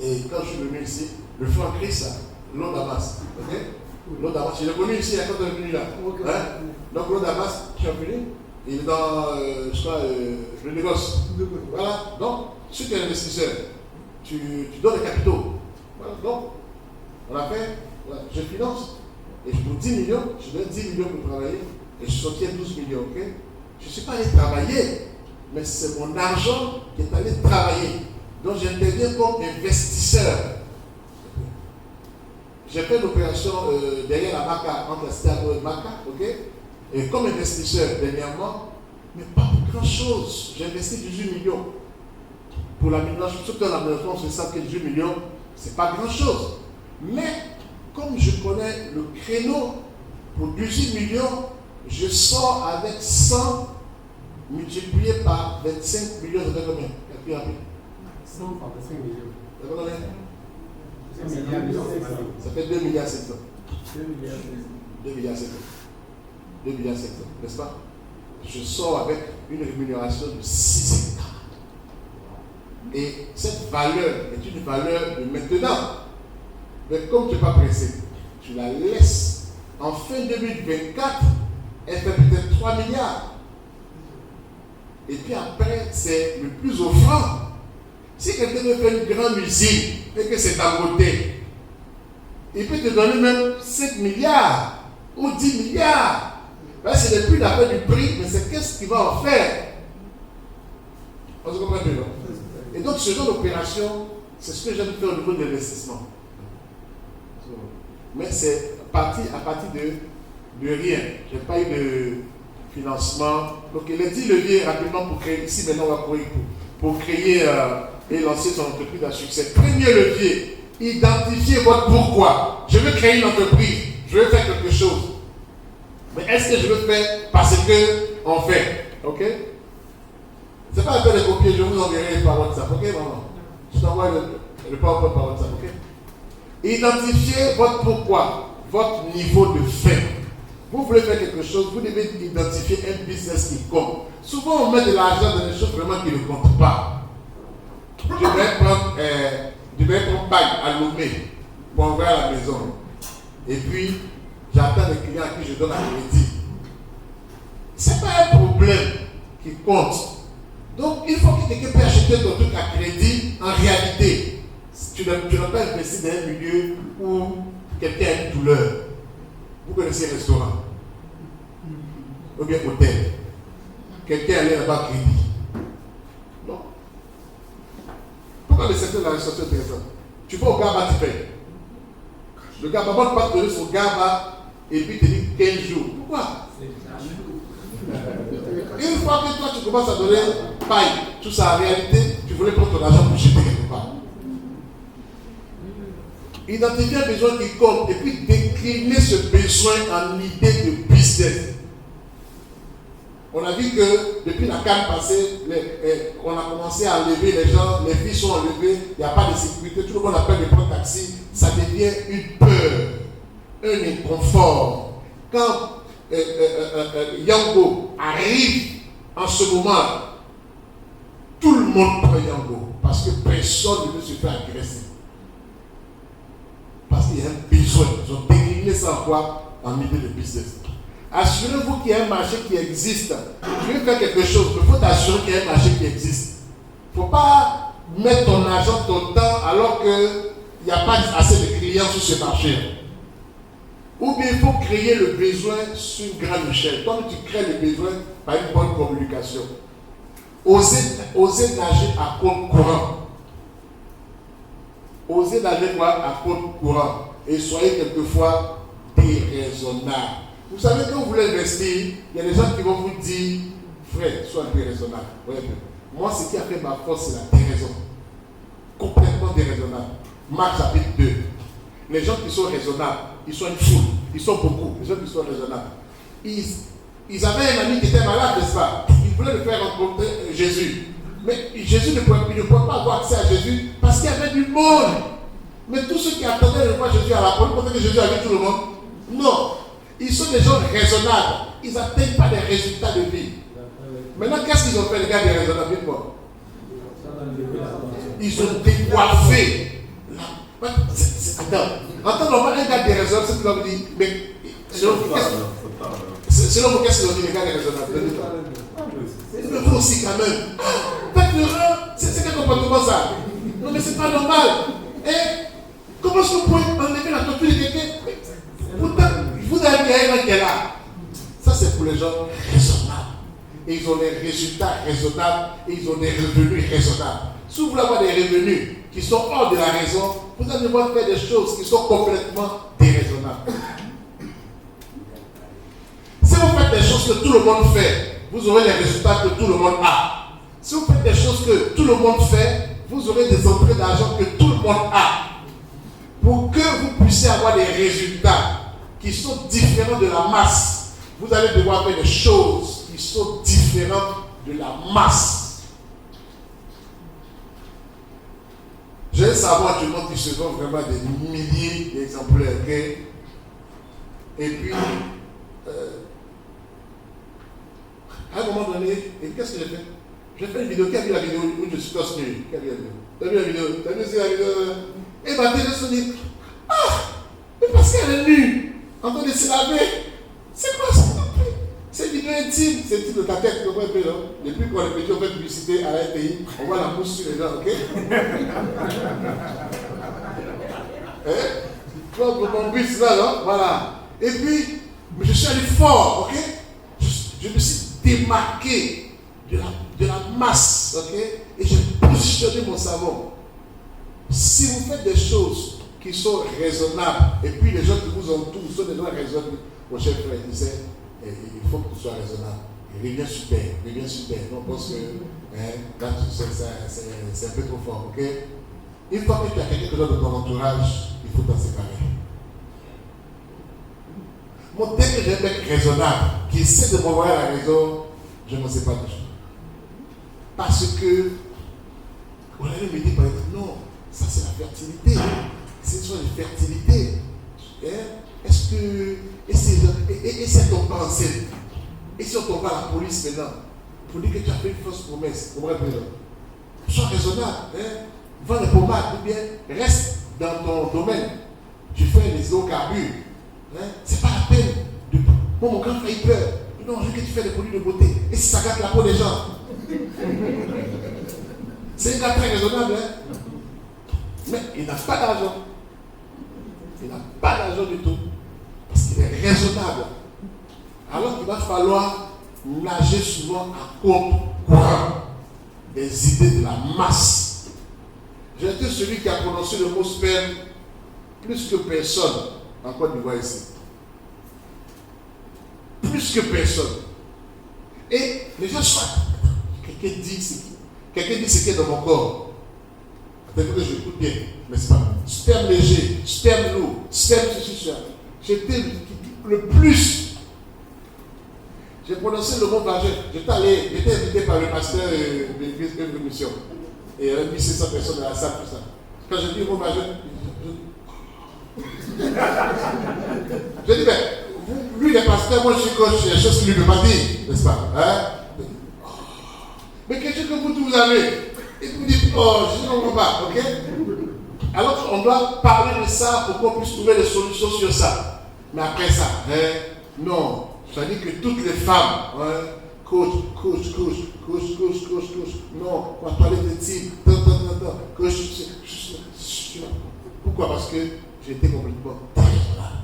S1: Et quand je suis venu ici, le franc Christ, l'eau d'Amas. Ok? L'eau d'Amas, je l'ai connu ici, quand on est venu là. Hein? Donc l'eau d'Amas, je suis venu. Il est dans, le négoce. Voilà. Donc, si tu es investisseur, tu donnes les capitaux. Voilà. Donc, on a fait, voilà, je finance. Et pour 10 millions, je donne 10 millions pour travailler. Et je suis sorti à 12 millions, ok? Je ne suis pas allé travailler. mais c'est mon argent qui est allé travailler. Donc j'interviens comme investisseur. J'ai fait une opération derrière la Maca, entre la Stade et Maca, ok? Et comme investisseur dernièrement, mais pas pour grand chose. J'ai investi 18 millions. Pour l'aménagement, surtout dans l'aménagement, je sais que 18 millions, c'est pas grand chose. Mais comme je connais le créneau pour 18 millions, je sors avec 100 multiplié par 25 millions, ça fait combien?
S2: 100 par 25 millions.
S1: Ça fait combien? Ça fait 2 milliards 700. 2 milliards 700. 2 milliards 700, n'est-ce pas? Je sors avec une rémunération de 6,50. Et cette valeur est une valeur de maintenant. Mais comme tu n'es pas pressé, tu la laisses. En fin 2024, elle fait peut-être 3 milliards. Et puis après, c'est le plus offrant. Si quelqu'un veut faire une grande usine et que c'est à côté, il peut te donner même 5 milliards ou 10 milliards. Là, ce n'est plus l'affaire du prix, mais c'est qu'est-ce qu'il va en faire. On se comprend bien, non? Et donc, ce genre d'opération, c'est ce que j'aime faire au niveau de l'investissement. Mais c'est à partir de rien. Je n'ai pas eu de financement. Donc, il a 10 leviers rapidement pour créer. Ici, maintenant, on va pour créer et lancer son entreprise à succès. Premier levier, identifier votre pourquoi. Je veux créer une entreprise. Je veux faire quelque chose. Mais est-ce que je veux faire parce que on fait? Ok? C'est pas un peu de copier, je vous enverrai par WhatsApp. Ok, maman? Je t'envoie le PowerPoint par WhatsApp. Ok? Identifiez votre pourquoi, votre niveau de fin. Vous voulez faire quelque chose, vous devez identifier un business qui compte. Souvent, on met de l'argent dans des choses vraiment qui ne comptent pas. Je vais prendre bail à Lomé pour envoyer à la maison. Et puis, j'attends les clients à qui je donne un crédit. Ce n'est pas un problème qui compte. Donc, il faut que quelqu'un puisse acheter ton truc à crédit en réalité. Tu n'as pas investi dans un milieu où quelqu'un a une douleur. Vous connaissez le restaurant ou bien hôtel. Quelqu'un allait là-bas crédit. Non. Pourquoi le secteur de la restauration est intéressant? Tu vas au GABA, tu payes. Le GABA va pas te donner son GABA et puis te dit 15 jours. Pourquoi? Une fois que toi tu commences à donner paille, tout ça en réalité, tu voulais prendre ton argent pour jeter quelque part. Identifier un besoin qui compte et puis décliner ce besoin en idée de business. On a vu que depuis la CAN passée, on a commencé à enlever les gens, les filles sont enlevées, il n'y a pas de sécurité, tout le monde a peur de prendre taxi, ça devient une peur, un inconfort. Quand Yango arrive en ce moment, tout le monde prend Yango parce que personne ne veut se faire agresser. Parce qu'il y a un besoin. Ils ont décliné ça en quoi? En idée de business. Assurez-vous qu'il y a un marché qui existe. Tu veux faire quelque chose, il faut t'assurer qu'il y a un marché qui existe. Il ne faut pas mettre ton argent, ton temps, alors qu'il n'y a pas assez de clients sur ce marché. Ou bien il faut créer le besoin sur une grande échelle. Comme tu crées le besoin par une bonne communication. Osez nager à compte courant. Osez nager à compte courant. Et soyez quelquefois déraisonnable. Vous savez, quand vous voulez investir, il y a des gens qui vont vous dire, frère, sois un peu raisonnable. Moi, ce qui a fait ma force, c'est la déraison. Complètement déraisonnable. Marc chapitre 2. Les gens qui sont raisonnables, ils sont une foule. Ils sont beaucoup. Les gens qui sont raisonnables. Ils avaient un ami qui était malade, n'est-ce pas? Ils voulaient le faire rencontrer Jésus. Mais Jésus ne pouvait pas avoir accès à Jésus parce qu'il y avait du monde. Mais tous ceux qui attendaient de voir Jésus à la porte, pensaient que Jésus avait tout le monde. Non. Ils sont des gens raisonnables. Ils n'atteignent pas des résultats de vie. Maintenant, qu'est-ce qu'ils ont fait, les gars des raisonnables? Dites-moi. Ils ont décoiffé. Attends. En temps normal, un gars déraisonnable, c'est ce qu'il va vous dire. Mais selon vous, qu'est-ce qu'ils ont dit, les gars déraisonnables? Mais vous aussi, quand même. Faites l'erreur. C'est quel comportement ça? Non, mais c'est pas normal. Et comment est-ce que vous pouvez enlever la torture de quelqu'un? Pourtant, vous avez bien un qui est là. Ça, c'est pour les gens raisonnables. et ils ont des résultats raisonnables et ils ont des revenus raisonnables. Si vous voulez avoir des revenus qui sont hors de la raison, vous allez devoir faire des choses qui sont complètement déraisonnables. Si vous faites des choses que tout le monde fait, vous aurez les résultats que tout le monde a. Si vous faites des choses que tout le monde fait, vous aurez des entrées d'argent que tout le monde a. Pour que vous puissiez avoir des résultats qui sont différents de la masse, vous allez devoir faire des choses qui sont différentes de la masse. J'ai un savon actuellement qui se vend vraiment des milliers d'exemplaires. Okay? Et puis, à un moment donné, et qu'est-ce que j'ai fait? J'ai fait une vidéo. Qui a vu la vidéo où je suis torse nu? Qui a vu la vidéo? Tu as vu la vidéo? Tu as vu la vidéo? Et ma télé se dit, ah, mais parce qu'elle est nue, en train de se laver. C'est quoi ça? C'est une vidéo intime. C'est intime de ta tête, tu comprends un peu, non? Depuis qu'on est petit, on fait publicité à un pays, on voit la mousse sur les gens, ok? Comme mon bus là, non? Voilà. Et puis, je suis allé fort, ok? Je me suis démarqué de la masse, ok? Et j'ai positionné mon savon. Si vous faites des choses qui sont raisonnables, et puis les gens qui vous entourent sont des gens raisonnables, mon chef frère disait, il faut que tu sois raisonnable. Reviens super. Non, parce que c'est un peu trop fort, ok? Une fois que tu as quelque chose de ton entourage, il faut t'en séparer. Moi, dès que j'ai un mec raisonnable, qui essaie de m'envoyer à la raison, je ne sais pas de choses. Parce que, on allait me dire par exemple, non, ça c'est la fertilité. C'est une chose de fertilité. Est-ce que. Et si elle tombe pas enceinte? Et si on tombe pas à la police maintenant? Pour dire que tu as fait une fausse promesse. Vous comprenez? Sois raisonnable. Vends des pommades ou bien reste dans ton domaine. Tu fais les hydrocarbures. C'est pas la peine de. Mon grand frère il pleure. Non, je veux que tu fais des produits de beauté. Et si ça gâte la peau des gens? C'est un gars très raisonnable, hein? Mais il n'a pas d'argent. Il n'a pas d'argent du tout. Parce qu'il est raisonnable. Alors qu'il va falloir nager souvent à contre-courant des idées de la masse. J'ai été celui qui a prononcé le mot sperme plus que personne en Côte d'Ivoire ici. Plus que personne. Et les gens sont. Quelqu'un dit ce qui est dans mon corps. Peut-être que je l'écoute bien, n'est-ce pas? Sperme léger, sperme lourd, sperme ceci, ça. J'étais le plus. J'ai prononcé le mot vagin. J'étais invité par le pasteur de l'église de mission. Et il y avait 1600 personnes dans la salle, tout ça. Quand j'ai dit le mot vagin, j'ai dit, mais lui il est pasteur, moi je suis coach, il y a des choses qu'il ne lui peut pas dire, n'est-ce pas? Mais quelque chose que vous avez, et vous dites, oh, je ne comprends pas, ok? Alors on doit parler de ça pour qu'on puisse trouver des solutions sur ça. Mais après ça, non, ça dit que toutes les femmes, coach, non, on va parler de type, coach, pourquoi? Parce que j'étais complètement raisonnable.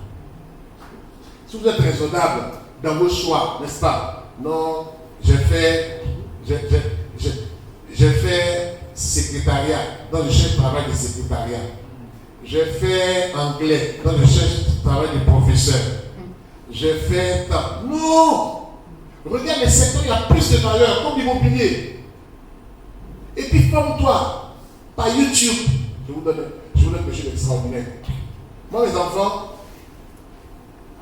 S1: Si vous êtes raisonnable dans vos choix, n'est-ce pas? Non, j'ai fait secrétariat, dans le chef travail de secrétariat. J'ai fait anglais, dans le chef travail de professeur. J'ai fait tant. Non! Regarde les secteurs, il y a plus de valeur, comme l'immobilier. Et puis forme-toi par YouTube. Je vous donne quelque chose d'extraordinaire. Moi, mes enfants,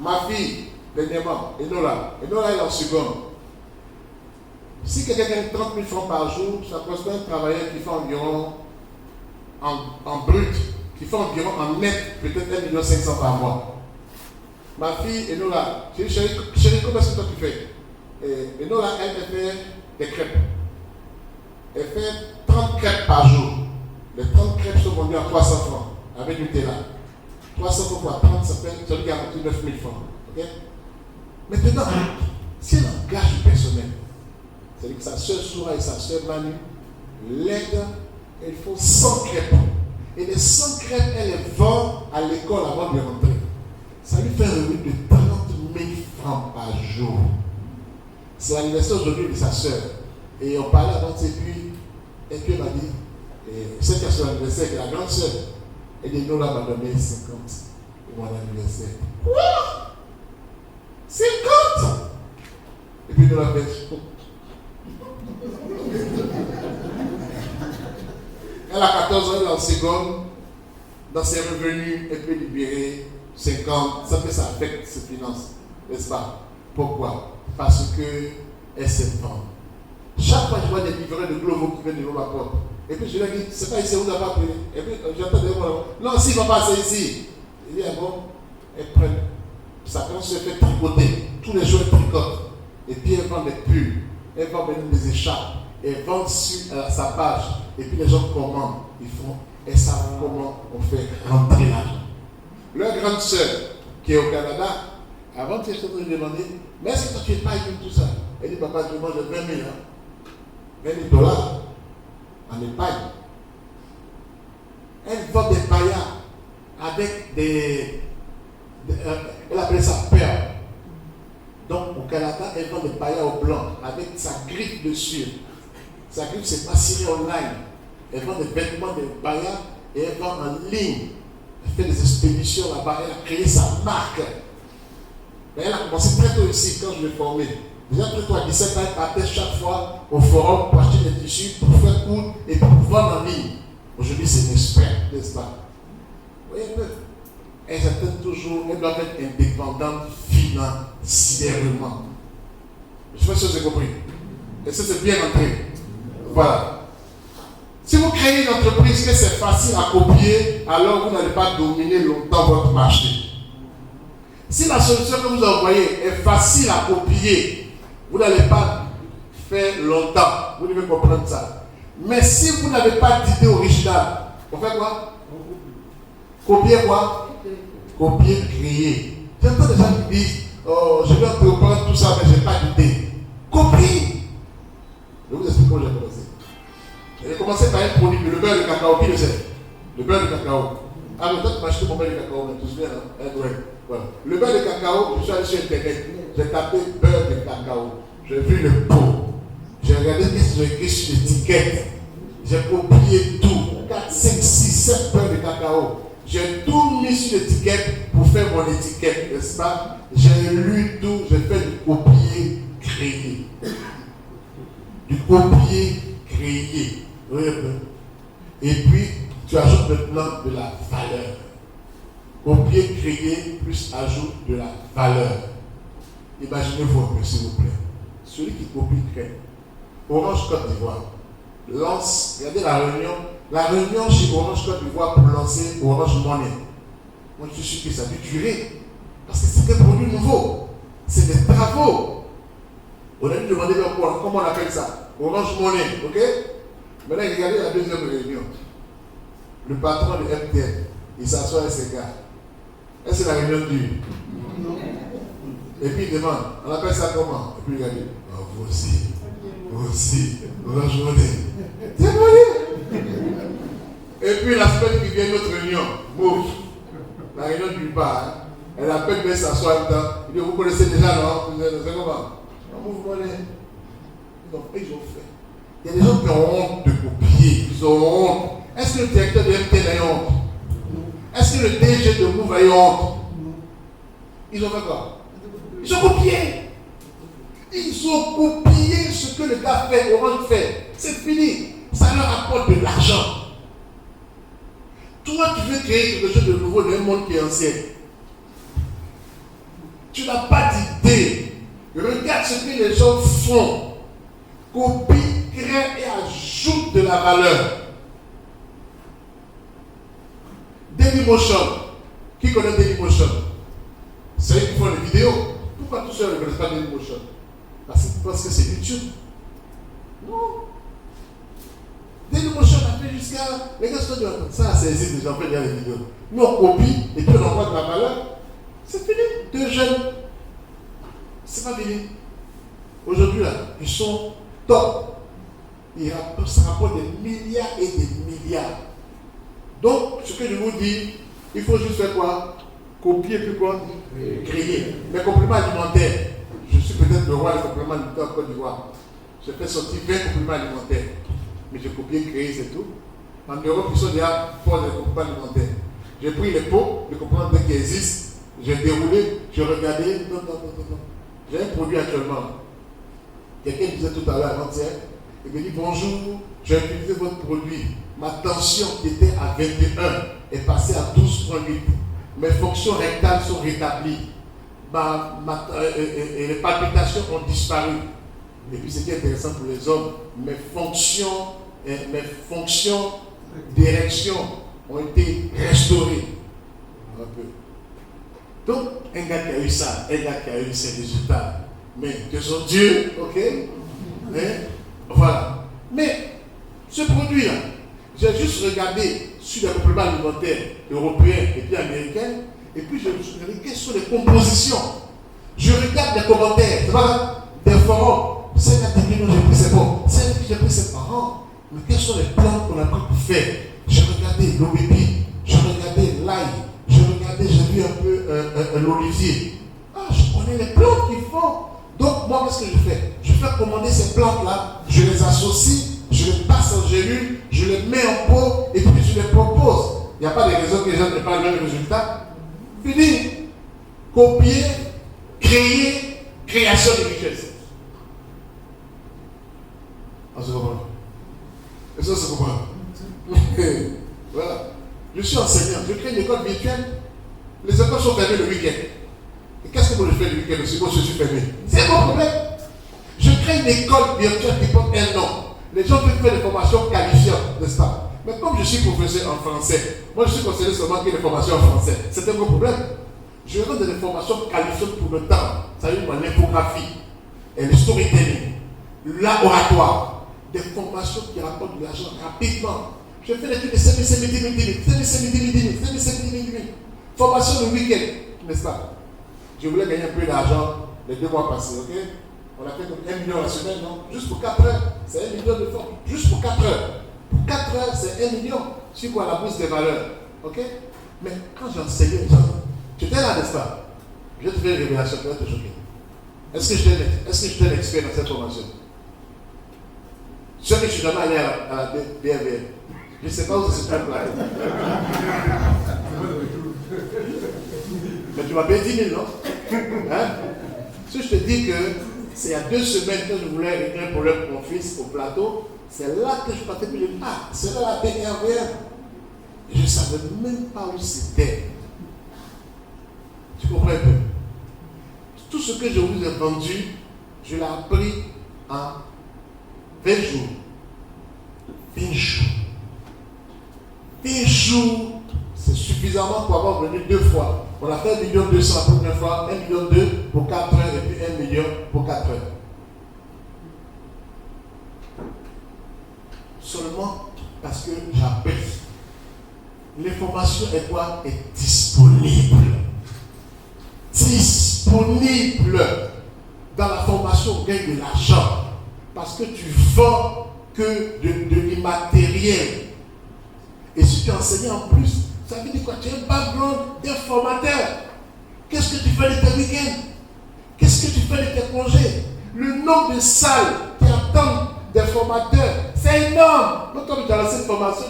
S1: ma fille, dernièrement, Enola est en seconde. Si quelqu'un gagne 30 000 francs par jour, ça correspond à un travailleur qui fait environ, en brut, qui fait environ en net, peut-être 1 500 000 par mois. Ma fille, Enola, j'ai dit, chérie, comment est-ce que toi tu fais? Et Enola, elle fait des crêpes. Elle fait 30 crêpes par jour. Les 30 crêpes sont vendues à 300 francs, avec Nutella. 300 francs fois 30, ça lui garantit 9 000 francs. Okay? Maintenant, si elle engage du personnel, c'est-à-dire que sa soeur Soura et sa soeur Manu l'aident, elles font 100 crêpes. Et les 100 crêpes, elle les vend à l'école avant de rentrer. Ça lui fait un revenu de 30 000 francs par jour. c'est l'anniversaire aujourd'hui de sa soeur. Et on parlait avant, et puis elle m'a dit, c'est qu'à son anniversaire, que la grande soeur, elle dit, nous, là, m'a donné 50 pour mon anniversaire. Quoi 50 Et puis nous, la fait. Elle a 14 ans, elle est en seconde. Dans ses revenus, elle peut libérer 50. Ça fait ça affecte ses finances. N'est-ce pas? Pourquoi? Parce qu'elle s'est vendue. Chaque fois que je vois des livreurs de Glovo qui viennent devant ma porte, et puis je leur dis, c'est pas ici, où n'a pas appelé. Et puis j'entends des mots. Non, si, papa, c'est ici. Il dit, ah bon, elles prennent. Ça commence à se faire tricoter. Tous les jours, elles tricotent. Et puis elles vendent des pulls, elles vendent même des écharpes, elles vendent sur sa page. Et puis les gens commandent, ils font, elles savent comment on fait rentrer l'argent. Leur grande sœur, qui est au Canada, avant que je te demander, mais est-ce que toi tu es pas avec tout ça? Elle dit, papa, je mange 20 000, hein? 20 000 $ en Espagne. Elle vend des paillas avec elle appelait ça perles. Donc au Canada, elle vend des paillas au blanc avec sa griffe dessus. Sa griffe, c'est pas signé online. Elle vend des vêtements, des paillas et elle vend en ligne. Elle fait des expéditions là-bas. Elle a créé sa marque. Mais elle a commencé très tôt ici quand je l'ai formée. Déjà très tôt à 17 ans, elle partait chaque fois au forum pour acheter des tissus, pour faire coudre et pour vendre en ligne. Aujourd'hui, c'est une experte, n'est-ce pas? Vous voyez un peu? Elles attendent toujours, elles doivent être indépendantes financièrement. Je ne sais pas si vous avez compris. Et ça, c'est bien entré. Voilà. Si vous créez une entreprise que c'est facile à copier, alors vous n'allez pas dominer longtemps votre marché. Si la solution que vous envoyez est facile à copier, vous n'allez pas faire longtemps. Vous devez comprendre ça. Mais si vous n'avez pas d'idée originale, on fait quoi? Copier quoi? Copier, créer. J'entends des gens qui disent, oh, je vais reprendre tout ça, mais je n'ai pas d'idée. Copie. Je vous explique comment j'ai commencé. J'ai commencé par un produit, le beurre de cacao. Qui le sait? Le beurre de cacao. Ah, mais toi, tu m'as acheté mon beurre de cacao, mais tu te souviens, hein? Voilà. Le beurre de cacao, je suis allé sur Internet. J'ai tapé beurre de cacao. J'ai vu le pot. J'ai regardé ce qu'ils ont écrit sur l'étiquette. J'ai copié tout. 4, 5, 6, 7 beurres de cacao. J'ai tout mis sur l'étiquette pour faire mon étiquette, n'est-ce pas? J'ai lu tout, j'ai fait du copier-créer. Du copier-créer. Oui, et puis, tu ajoutes maintenant de la valeur. Copier-créer plus ajout de la valeur. Imaginez-vous un peu, s'il vous plaît. Celui qui copie-crée. Orange Côte d'Ivoire lance, regardez la réunion chez Orange Côte d'Ivoire pour lancer Orange Money. Moi je suis sûr que ça a dû durer. Parce que c'est un produit nouveau. C'est des travaux. On a dû demander comment on appelle ça. Orange Money, ok? Maintenant regardez la deuxième réunion. Le patron de MTN, il s'assoit avec ses gars. Est-ce que la réunion dure? Non. Et puis il demande, on appelle ça comment? Et puis regardez, oh, vous aussi, Orange Money. C'est bon. Et puis la semaine qui vient, notre réunion, bouf, la réunion du bar, hein. Elle appelle, mais s'assoit en temps. Il dit, vous connaissez déjà, non? Vous savez comment? Vous voulez. Ils ont fait. Il y a des gens qui ont honte de copier. Ils ont honte. Est-ce que le directeur de MTN a honte? Est-ce que le DG de Move a honte? Ils ont fait quoi? Ils ont copié. Ils ont copié ce que le gars fait, Orange fait. C'est fini. Ça leur apporte de l'argent. Toi, tu veux créer quelque chose de nouveau dans un monde qui est ancien. Tu n'as pas d'idée. Regarde ce que les gens font. Copie, crée et ajoute de la valeur. Dailymotion. Qui connaît Dailymotion? C'est eux qui font les vidéos. Pourquoi tous ceux ne connaissent pas Dailymotion? Parce que c'est YouTube. Non. Dailymotion a fait jusqu'à. Les gars, ça existe déjà, on fait déjà les vidéos. Nous on copie et puis on envoie de la valeur. C'est fini. 2 jeunes. C'est pas fini. Aujourd'hui, là, ils sont top. Ça rapporte des milliards et des milliards. Donc, ce que je vous dis, il faut juste faire quoi? Copier puis quoi? Créer. Mes compléments alimentaires. Je suis peut-être le roi des compléments alimentaires en Côte d'Ivoire. J'ai fait sortir 20 compléments alimentaires. Mais j'ai copié, créé, c'est tout. En Europe, ils sont déjà forts des compléments alimentaires. J'ai pris les pots de compléments alimentaires qui existent, j'ai déroulé, j'ai regardé. Non. J'ai un produit actuellement. Quelqu'un disait tout à l'heure avant-hier, il me dit bonjour, j'ai utilisé votre produit. Ma tension qui était à 21 est passée à 12,8. Mes fonctions rectales sont rétablies. Et les palpitations ont disparu. Et puis ce qui est intéressant pour les hommes, mes fonctions d'érection ont été restaurées. Un peu. Donc, un gars qui a eu ça, un gars qui a eu ses résultats, mais que son Dieu, ok? Voilà. Mais ce produit-là, j'ai juste regardé sur les compléments alimentaires européens et puis américains, et puis je me suis regardé quelles sont les compositions. Je regarde les commentaires, c'est pas des forums. C'est la technique que j'ai pris, c'est bon. C'est que j'ai pris, c'est parents. Mais quelles sont les plantes qu'on a pris pour faire? J'ai regardé l'obépi, j'ai regardé l'ail, j'ai vu un peu l'olivier. Ah, je connais les plantes qu'il faut. Donc, moi, qu'est-ce que je fais? Je fais commander ces plantes-là, je les associe, je les passe en gélule, je les mets en pot et puis je les propose. Il n'y a pas de raison que les gens n'aient pas le même résultat. Fini. Copier, créer, création de richesse. On se comprend. Et ça se comprend. Voilà. Je suis enseignant, je crée une école virtuelle. Les écoles sont fermées le week-end. Et qu'est-ce que moi je fais le week-end aussi? Moi je suis fermé. C'est mon problème. Je crée une école virtuelle qui porte un nom. Les gens peuvent faire des formations qualifiantes, n'est-ce pas? Mais comme je suis professeur en français, moi je suis conseiller seulement qu'il y ait des formations en français. C'est un gros problème. Je rends des formations qualifiantes pour le temps. Ça veut dire l'infographie, le storytelling, l'oratoire. Des formations qui rapportent de l'argent rapidement. Je fais des trucs de 5 minutes. Formation le week-end, n'est-ce pas? Je voulais gagner un peu d'argent les 2 mois passés, ok? On a fait comme 1 million la semaine, non? Juste pour 4 heures, c'est 1 million de francs. Juste pour 4 heures. Pour 4 heures, c'est 1 million. C'est quoi la bourse des valeurs, ok? Mais quand j'ai enseigné les gens, tu étais là, n'est-ce pas? Je vais te faire une révélation, tu vas te choquer. Est-ce que j'étais un expert dans cette formation? Je sais que je suis jamais allé à la BRVL. Je ne sais pas où c'est ce truc-là. Mais tu m'as payé 10 000, non? Hein? Si je te dis que c'est il y a 2 semaines que je voulais régler un problème pour mon fils au plateau, c'est là que je partais pour le c'est là la BRVL. Je ne savais même pas où c'était. Tu comprends un peu? Tout ce que je vous ai vendu, je l'ai appris en 20 jours. 20 jours. 20 jours, c'est suffisamment pour avoir venu 2 fois. On a fait 1,2 million la première fois, 1,2 million pour 4 heures et puis 1 million pour 4 heures. Seulement parce que j'appelle. L'information est quoi? Est disponible. Disponible. Dans la formation, on gagne de l'argent. Parce que tu vends que de l'immatériel. Et si tu enseignes en plus, ça veut dire quoi? Tu as un background d'informateur. Qu'est-ce que tu fais de tes week-ends? Qu'est-ce que tu fais de tes congés? Le nombre de salles qui attendent des formateurs, c'est énorme. Donc, comme tu as lancé une formation,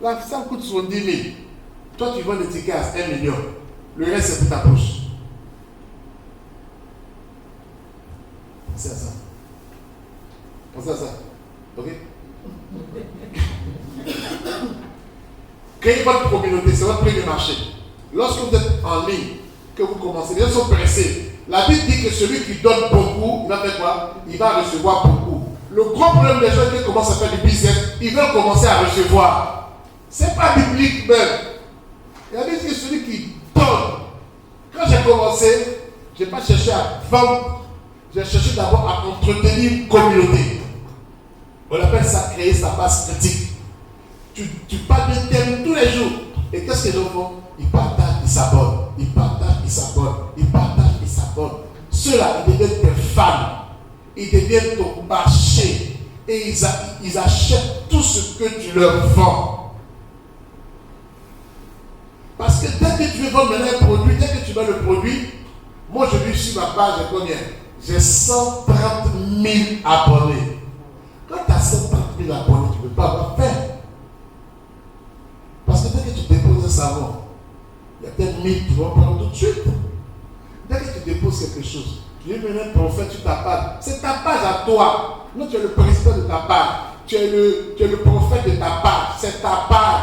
S1: la salle coûte 70 000. Toi, tu vends des tickets à 1 million. Le reste, c'est pour ta poche. Pensez à ça. Pensez à ça. Ok? Créez votre communauté, c'est votre premier marché. Lorsque vous êtes en ligne, que vous commencez, les gens sont pressés. La Bible dit que celui qui donne beaucoup, il va faire quoi? Il va recevoir beaucoup. Le gros problème des gens qui commencent à faire du business, ils veulent commencer à recevoir. C'est pas biblique même. La Bible dit que celui qui donne. Quand j'ai commencé, je n'ai pas cherché à vendre. J'ai cherché d'abord à entretenir une communauté. On appelle ça créer sa base critique. Tu parles de thème tous les jours. Et qu'est-ce que les gens font? Ils partagent, ils s'abonnent. Ils partagent, ils s'abonnent. Ils partagent, ils s'abonnent. Ceux-là, ils deviennent tes fans. Ils deviennent ton marché. Et ils achètent tout ce que tu leur vends. Parce que dès que tu veux vendre un produit, dès que tu vends le produit, Moi, je vis sur ma page, j'ai combien? J'ai 130 000 abonnés. Quand tu as 130 000 abonnés, tu ne peux pas avoir faim. Parce que dès que tu déposes un savon, il y a peut-être 1000 qui vont prendre tout de suite. Dès que tu déposes quelque chose, tu es venu un prophète sur ta page. C'est ta page à toi. Non, tu es le président de ta page. Tu es le prophète de ta page. C'est ta page.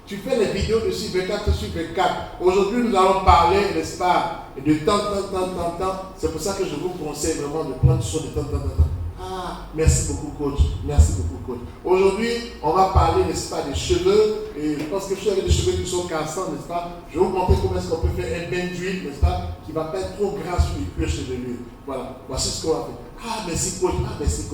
S1: Tu fais les vidéos dessus 24 sur 24. Aujourd'hui, nous allons parler, n'est-ce pas, de temps. C'est pour ça que je vous conseille vraiment de prendre soin de temps. Ah, merci beaucoup, coach. Merci beaucoup, coach. Aujourd'hui, on va parler, n'est-ce pas, des cheveux. Et je pense que je suis avec des cheveux qui sont cassants, n'est-ce pas. Je vais vous montrer comment est-ce qu'on peut faire un bain d'huile, n'est-ce pas, qui ne va pas être trop gras sur les cuirs chevelu. Voilà. Voici ce qu'on va faire. Ah, merci, coach. Ah, merci, coach.